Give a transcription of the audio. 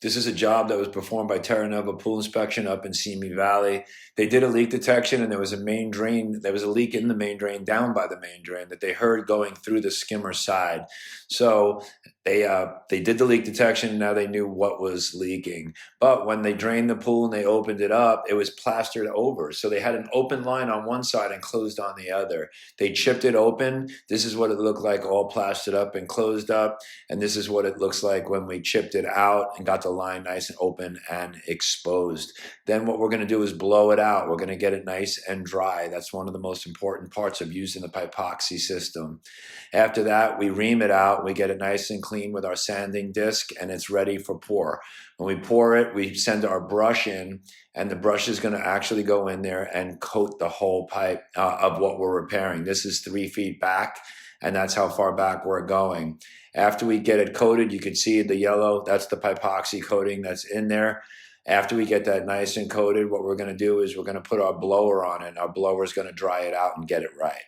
This is a job that was performed by Terranova Pool Inspection up in Simi Valley. They did a leak detection, and there was a main drain. There was a leak in the main drain, down by the main drain, that they heard going through the skimmer side. So they did the leak detection, and now they knew what was leaking. But when they drained the pool and they opened it up, it was plastered over. So they had an open line on one side and closed on the other. They chipped it open. This is what it looked like, all plastered up and closed up. And this is what it looks like when we chipped it out and got the line nice and open and exposed. Then what we're going to do is blow it out. We're going to get it nice and dry. That's one of the most important parts of using the pipoxy system. After that, we ream it out. We get it nice and clean with our sanding disc, and it's ready for pour. When we pour it, we send our brush in, and the brush is going to actually go in there and coat the whole pipe of what we're repairing. This is 3 feet back, and that's how far back we're going. After we get it coated, you can see the yellow, that's the pipoxy coating that's in there. After we get that nice and coated, what we're going to do is we're going to put our blower on it. Our blower is going to dry it out and get it right.